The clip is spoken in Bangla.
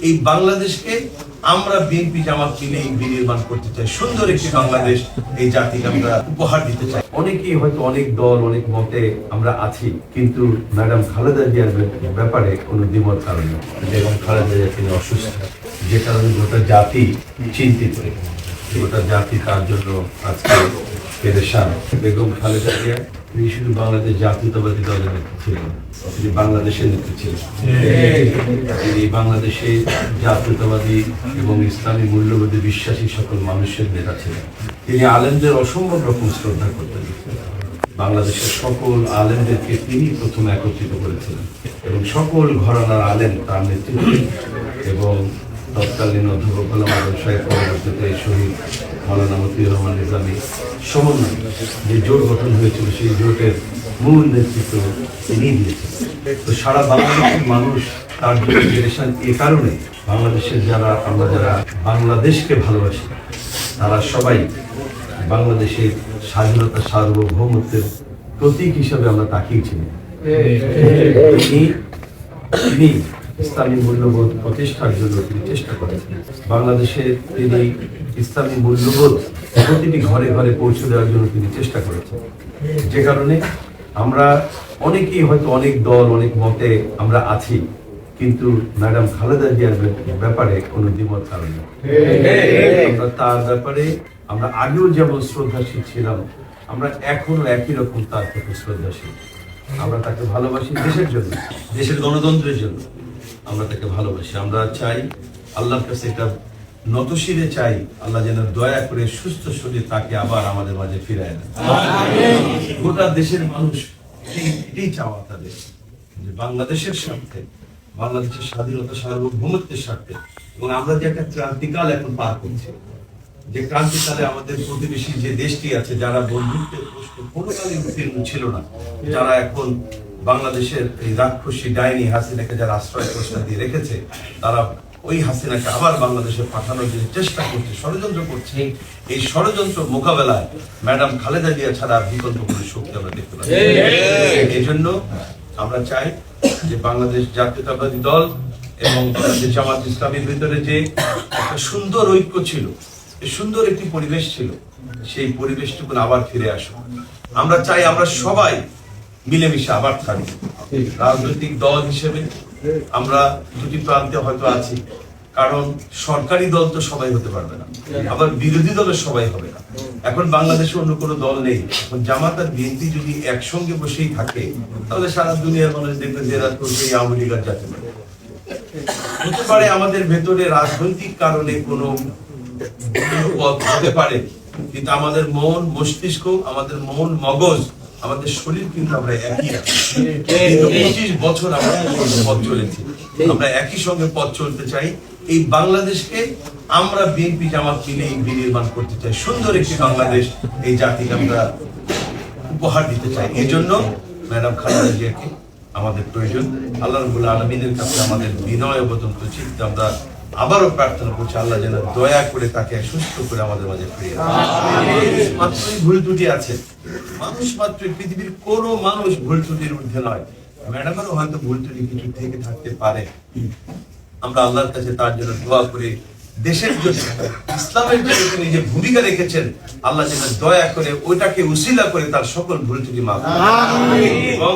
এই বাংলাদেশকে আমরা বিএনপি জামাত মিলে বিনির্মাণ করতে চাই, সুন্দর একটি বাংলাদেশ এই জাতিকে আমরা উপহার দিতে চাই। অনেকেই হয়তো অনেক দল অনেক মতে আমরা আছি, কিন্তু ম্যাডাম খালেদা জিয়ার ব্যাপারে কোনো দ্বিমত কারণ নেই। এবং খালেদা জিয়া তিনি অসুস্থ, যে কারণে গোটা জাতি চিন্তিত, গোটা জাতি তার জন্য আজকে পেরেশান। বেগম খালেদা জিয়া তিনি শুধু বাংলাদেশ জাতীয়তাবাদী দলের নেত্রী ছিলেন, তিনি বাংলাদেশের নেত্রী ছিলেন। তিনি বাংলাদেশে জাতীয়তাবাদী এবং ইসলামী মূল্যবোধে বিশ্বাসী সকল মানুষের নেতা ছিলেন। তিনি আলেমদের অসম্ভব রকম শ্রদ্ধা করতেন। বাংলাদেশের সকল আলেমদেরকে তিনি প্রথম একত্রিত করেছিলেন এবং সকল ঘরানার আলেম তার নেতৃত্বে এবং তৎকালীন অধ্যাপক গোলাম আজম সাহেব পরবর্তীতে শহীদ মাওলানা মতিউর রহমান নিজামী সমন্বয় যে জোট গঠন হয়েছিল, সেই জোটের মূল নেতৃত্ব তিনি দিয়েছেন। তো সারা বাংলাদেশের মানুষ তার জন্য পেরেশান। এ কারণে বাংলাদেশের আমরা যারা বাংলাদেশকে ভালোবাসি, তারা সবাই বাংলাদেশের স্বাধীনতা সার্বভৌমত্বের প্রতীক হিসাবে আমরা তাকিয়েছিলাম। তিনি ইসলামী মূল্যবোধ প্রতিষ্ঠার জন্য তিনি চেষ্টা করেছেন। বাংলাদেশে তিনি ইসলামী মূল্যবোধ প্রতিটি ঘরে ঘরে পৌঁছে দেওয়ার জন্য তিনি চেষ্টা করেছেন। যে কারণে আমরা অনেকেই হয়তো অনেক দল অনেক মতে আমরা আছি, কিন্তু ম্যাডাম খালেদা জিয়ার ব্যাপারে কোনো দ্বিমত কারণ নেই। আমরা তার ব্যাপারে আমরা আগেও যেমন শ্রদ্ধাশীল ছিলাম, আমরা এখনো একই রকম তার প্রতি শ্রদ্ধাশীল। আমরা তাকে ভালোবাসি দেশের জন্য, দেশের গণতন্ত্রের জন্য আমরা তাকে ভালোবাসি। আমরা চাই আল্লাহর কাছে একটা নতশিরে চাই, আল্লাহ যেন দয়া করে সুস্থ শরীর তাকে আবার আমাদের মাঝে ফিরায় দেন। গোটা দেশের মানুষ এটাই চাওয়া তাদের, যে বাংলাদেশের স্বার্থে, বাংলাদেশের স্বাধীনতা সার্বভৌমত্বের স্বার্থে। এবং আমরা যে একটা ক্রান্তিকাল এখন পার করছি, যে ক্রান্তিকালে আমাদের প্রতিবেশী যে দেশটি আছে, যারা বন্ধুত্বের প্রশ্ন কোনোকালে উত্তীর্ণ ছিল না, যারা এখন বাংলাদেশের এই রাক্ষসী ডাইনি হাসিনাকে যারা আশ্রয় প্রশ্রয় দিয়ে রেখেছে, তারা ওই হাসিনাকে আবার বাংলাদেশে পাঠানোর জন্য চেষ্টা করছে, ষড়যন্ত্র করছে। এই ষড়যন্ত্র মোকাবেলায় ম্যাডাম খালেদা জিয়া ছাড়া বিকল্প কোনো শক্তি আমরা দেখতে পাচ্ছি। এই জন্য আমরা চাই যে বাংলাদেশ জাতীয়তাবাদী দল এবং বাংলাদেশ জামাত ইসলামীর ভিতরে যে একটা সুন্দর ঐক্য ছিল, সুন্দর একটি পরিবেশ ছিল, সেই পরিবেশটুকু আবার ফিরে আসুক। আমরা চাই আমরা সবাই মিলেমিশে আবার থাকি। রাজনৈতিক দল হিসেবে আমরা দুটি প্রান্তে হয়তো আছি, কারণ সরকারি দল তো সবাই হতে পারবে না, আবার বিরোধী দলের সবাই হবে না। এখন বাংলাদেশে অন্য কোনো দল নেই। এখন জামাত আর বিএনপি যদি একসঙ্গে বসেই থাকে, তাহলে সারা দুনিয়ার মানুষ দেখবে যে এরা করবে আওয়ামী লীগ আর জাতীয় পার্টি। হতে পারে আমাদের ভেতরে রাজনৈতিক কারণে কোনো হতে পারে, কিন্তু আমাদের মন মস্তিষ্ক, আমাদের মন মগজ, আমাদের শরীর কিন্তু আমরা একই। 25 বছর আমরা পথ চলেছি, আমরা একই সঙ্গে পথ চলতে চাই। এই বাংলাদেশকে আমরা বিএনপি জামাত মিলে বিনির্মাণ করতে চাই, সুন্দর একটি বাংলাদেশ এই জাতিকে আমরা উপহার দিতে চাই। এই জন্য ম্যাডাম খালেদা জিয়াকে আমাদের প্রয়োজন। আল্লাহ রাব্বুল আলামিনের কাছে আমাদের বিনয় অবতন্ত চিত্তে আমরা আবারও প্রার্থনা করছি, আল্লাহ যেন দয়া করে তাকে সুস্থ করে আমাদের মাঝে ফিরিয়ে দেন। মাত্রই ভুল ত্রুটি আছে, মানুষ মাত্রই, পৃথিবীর কোনো মানুষ ভুল ত্রুটির ঊর্ধ্বে নয়। ম্যাডামেরও হয়তো ভুল ত্রুটি কিছু থেকে থাকতে পারে। আমরা আল্লাহর কাছে তার জন্য দোয়া করে, দেশের জন্য, ইসলামের জন্য তিনি যে ভূমিকা রেখেছেন, আল্লাহ যেন দয়া করে ওইটাকে উসিলা করে তার সকল ভুল ত্রুটি মাফ করেন। এবং